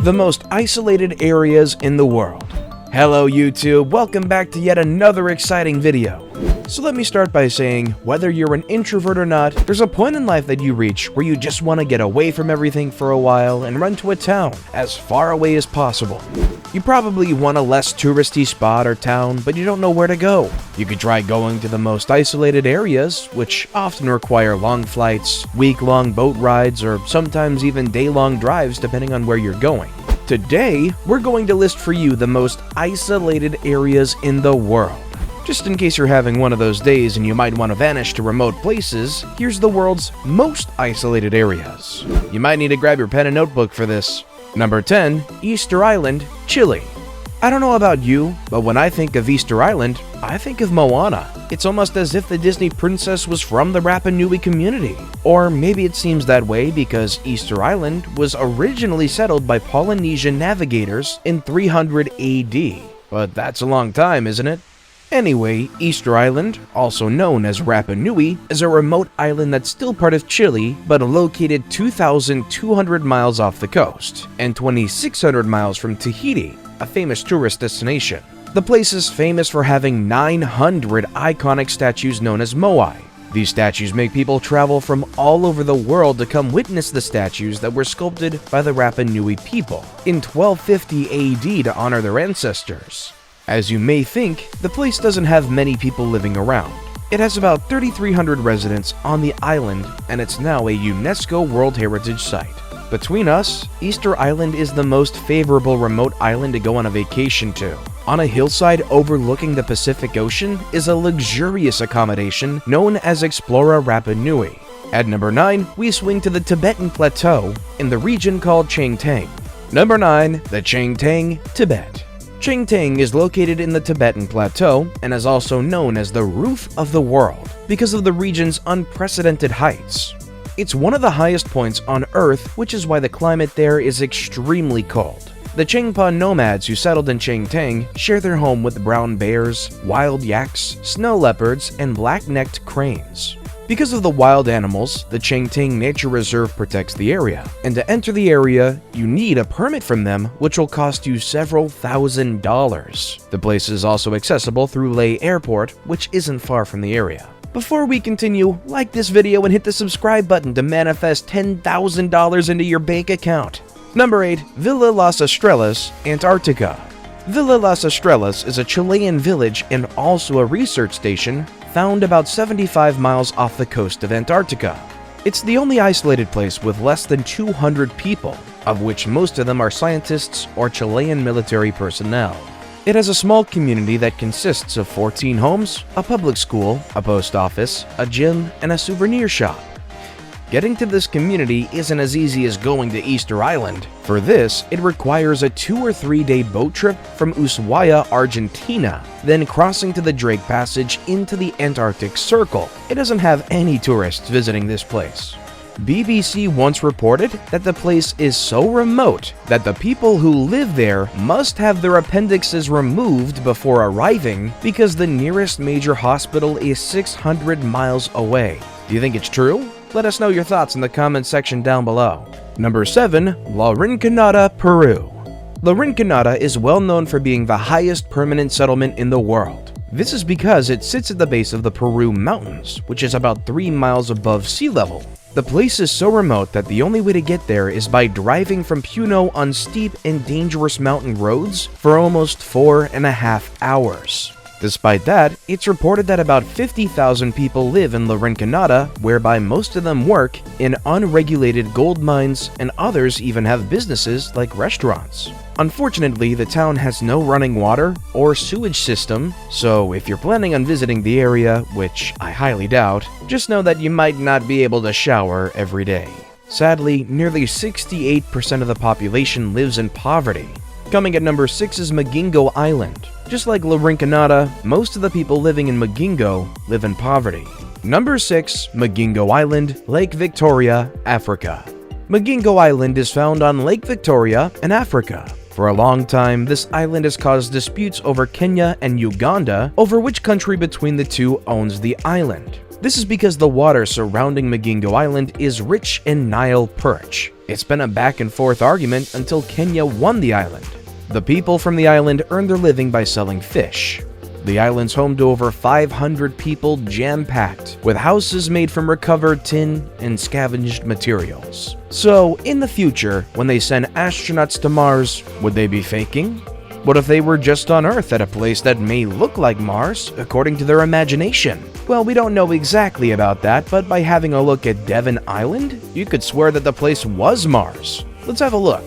The most isolated areas in the world. Hello YouTube, welcome back to yet another exciting video. So let me start by saying, whether you're an introvert or not, there's a point in life that you reach where you just want to get away from everything for a while and run to a town as far away as possible. You probably want a less touristy spot or town, but you don't know where to go. You could try going to the most isolated areas, which often require long flights, week-long boat rides, or sometimes even day-long drives depending on where you're going. Today, we're going to list for you the most isolated areas in the world. Just in case you're having one of those days and you might want to vanish to remote places, here's the world's most isolated areas. You might need to grab your pen and notebook for this. Number 10. Easter Island, Chile. I don't know about you, but when I think of Easter Island, I think of Moana. It's almost as if the Disney princess was from the Rapa Nui community. Or maybe it seems that way because Easter Island was originally settled by Polynesian navigators in 300 AD. But that's a long time, isn't it? Anyway, Easter Island, also known as Rapa Nui, is a remote island that's still part of Chile, but located 2,200 miles off the coast, and 2,600 miles from Tahiti, a famous tourist destination. The place is famous for having 900 iconic statues known as moai. These statues make people travel from all over the world to come witness the statues that were sculpted by the Rapa Nui people in 1250 AD to honor their ancestors. As you may think, the place doesn't have many people living around. It has about 3,300 residents on the island, and it's now a UNESCO World Heritage Site. Between us, Easter Island is the most favorable remote island to go on a vacation to. On a hillside overlooking the Pacific Ocean is a luxurious accommodation known as Explora Rapa Nui. At number 9, we swing to the Tibetan Plateau in the region called Changtang. Number 9. The Changtang, Tibet. Changtang is located in the Tibetan Plateau and is also known as the roof of the world because of the region's unprecedented heights. It's one of the highest points on Earth, which is why the climate there is extremely cold. The Changpa nomads who settled in Changtang share their home with brown bears, wild yaks, snow leopards, and black-necked cranes. Because of the wild animals, the Changtang Nature Reserve protects the area, and to enter the area, you need a permit from them, which will cost you several $1,000s. The place is also accessible through Leh Airport, which isn't far from the area. Before we continue, like this video and hit the subscribe button to manifest $10,000 into your bank account. Number 8. Villa Las Estrellas, Antarctica. Villa Las Estrellas is a Chilean village and also a research station found about 75 miles off the coast of Antarctica. It's the only isolated place with less than 200 people, of which most of them are scientists or Chilean military personnel. It has a small community that consists of 14 homes, a public school, a post office, a gym, and a souvenir shop. Getting to this community isn't as easy as going to Easter Island. For this, it requires a 2 or 3 day boat trip from Ushuaia, Argentina, then crossing to the Drake Passage into the Antarctic Circle. It doesn't have any tourists visiting this place. BBC once reported that the place is so remote that the people who live there must have their appendixes removed before arriving because the nearest major hospital is 600 miles away. Do you think it's true? Let us know your thoughts in the comment section down below. Number 7. La Rinconada, Peru. La Rinconada is well known for being the highest permanent settlement in the world. This is because it sits at the base of the Peru Mountains, which is about 3 miles above sea level. The place is so remote that the only way to get there is by driving from Puno on steep and dangerous mountain roads for almost 4.5 hours. Despite that, it's reported that about 50,000 people live in La Rinconada, whereby most of them work in unregulated gold mines and others even have businesses like restaurants. Unfortunately, the town has no running water or sewage system, so if you're planning on visiting the area, which I highly doubt, just know that you might not be able to shower every day. Sadly, nearly 68% of the population lives in poverty. Coming at number 6 is MIGINGO Island. Just like La Rinconada, most of the people living in MIGINGO live in poverty. Number 6. MIGINGO Island, Lake Victoria, Africa. MIGINGO Island is found on Lake Victoria in Africa. For a long time, this island has caused disputes over Kenya and Uganda over which country between the two owns the island. This is because the water surrounding MIGINGO Island is rich in Nile perch. It's been a back and forth argument until Kenya won the island. The people from the island earn their living by selling fish. The island's home to over 500 people, jam-packed, with houses made from recovered tin and scavenged materials. So, in the future, when they send astronauts to Mars, would they be faking? What if they were just on Earth at a place that may look like Mars, according to their imagination? Well, we don't know exactly about that, but by having a look at Devon Island, you could swear that the place was Mars. Let's have a look.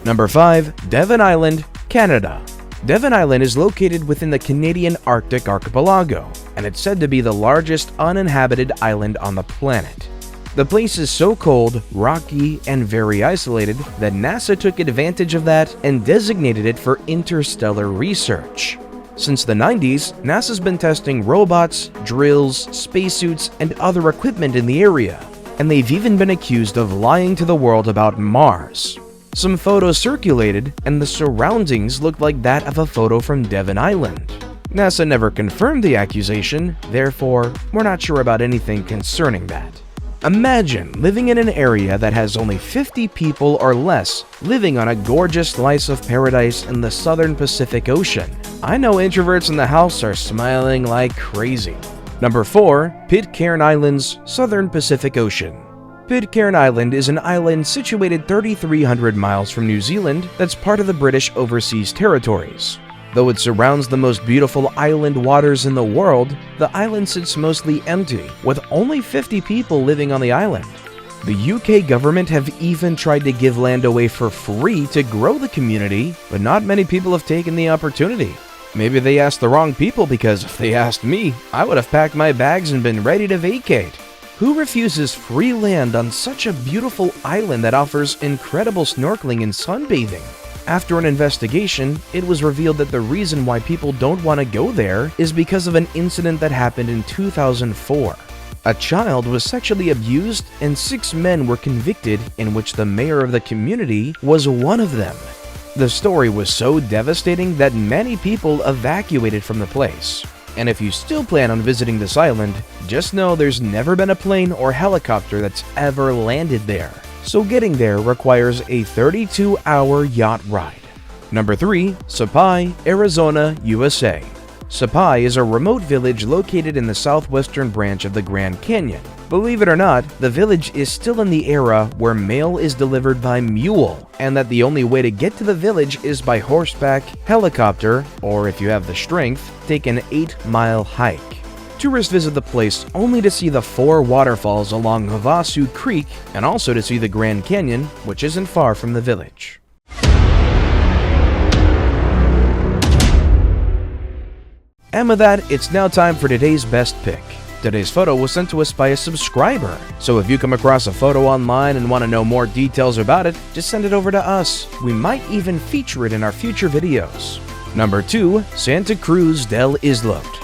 Number 5. Devon Island, Canada. Devon Island is located within the Canadian Arctic archipelago, and it's said to be the largest uninhabited island on the planet. The place is so cold, rocky, and very isolated that NASA took advantage of that and designated it for interstellar research. Since the 90s, NASA's been testing robots, drills, spacesuits, and other equipment in the area, and they've even been accused of lying to the world about Mars. Some photos circulated, and the surroundings looked like that of a photo from Devon Island. NASA never confirmed the accusation, therefore, we're not sure about anything concerning that. Imagine living in an area that has only 50 people or less living on a gorgeous slice of paradise in the southern Pacific Ocean. I know introverts in the house are smiling like crazy. Number 4. Pitcairn Islands, Southern Pacific Ocean. Pitcairn Island is an island situated 3,300 miles from New Zealand that's part of the British Overseas Territories. Though it surrounds the most beautiful island waters in the world, the island sits mostly empty, with only 50 people living on the island. The UK government have even tried to give land away for free to grow the community, but not many people have taken the opportunity. Maybe they asked the wrong people, because if they asked me, I would have packed my bags and been ready to vacate. Who refuses free land on such a beautiful island that offers incredible snorkeling and sunbathing? After an investigation, it was revealed that the reason why people don't want to go there is because of an incident that happened in 2004. A child was sexually abused and 6 men were convicted, in which the mayor of the community was one of them. The story was so devastating that many people evacuated from the place. And if you still plan on visiting this island, just know there's never been a plane or helicopter that's ever landed there. So getting there requires a 32-hour yacht ride. Number 3. SUPAI, Arizona, USA. SUPAI is a remote village located in the southwestern branch of the Grand Canyon. Believe it or not, the village is still in the era where mail is delivered by mule, and that the only way to get to the village is by horseback, helicopter, or if you have the strength, take an 8-mile hike. Tourists visit the place only to see the 4 waterfalls along Havasu Creek and also to see the Grand Canyon, which isn't far from the village. And with that, it's now time for today's best pick. Today's photo was sent to us by a subscriber, so if you come across a photo online and want to know more details about it, just send it over to us. We might even feature it in our future videos. Number 2. Santa Cruz del Islote.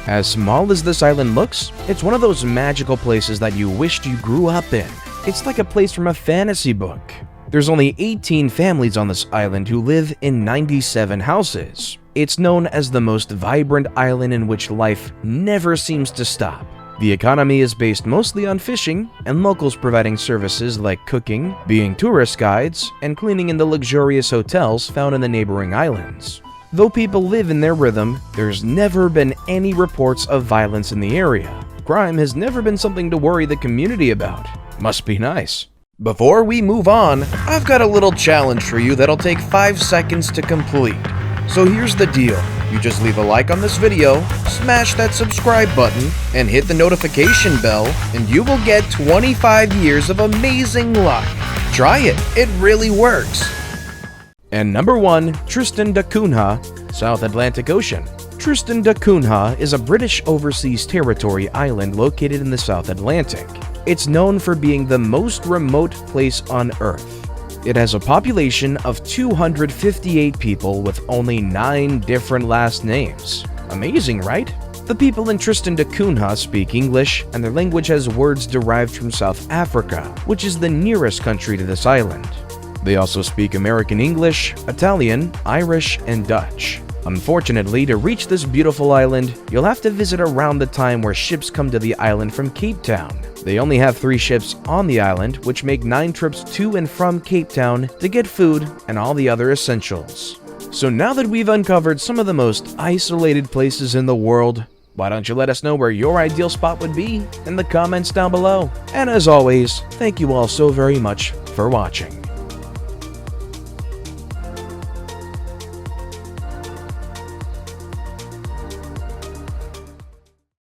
As small as this island looks, it's one of those magical places that you wished you grew up in. It's like a place from a fantasy book. There's only 18 families on this island who live in 97 houses. It's known as the most vibrant island in which life never seems to stop. The economy is based mostly on fishing, and locals providing services like cooking, being tourist guides, and cleaning in the luxurious hotels found in the neighboring islands. Though people live in their rhythm, there's never been any reports of violence in the area. Crime has never been something to worry the community about. Must be nice. Before we move on, I've got a little challenge for you that'll take 5 seconds to complete. So here's the deal. You just leave a like on this video, smash that subscribe button, and hit the notification bell, and you will get 25 years of amazing luck. Try it. It really works. And number 1, Tristan da Cunha, South Atlantic Ocean. Tristan da Cunha is a British Overseas Territory island located in the South Atlantic. It's known for being the most remote place on Earth. It has a population of 258 people with only 9 different last names. Amazing, right? The people in Tristan da Cunha speak English, and their language has words derived from South Africa, which is the nearest country to this island. They also speak American English, Italian, Irish, and Dutch. Unfortunately, to reach this beautiful island, you'll have to visit around the time where ships come to the island from Cape Town. They only have 3 ships on the island, which make 9 trips to and from Cape Town to get food and all the other essentials. So now that we've uncovered some of the most isolated places in the world, why don't you let us know where your ideal spot would be in the comments down below? And as always, thank you all so very much for watching.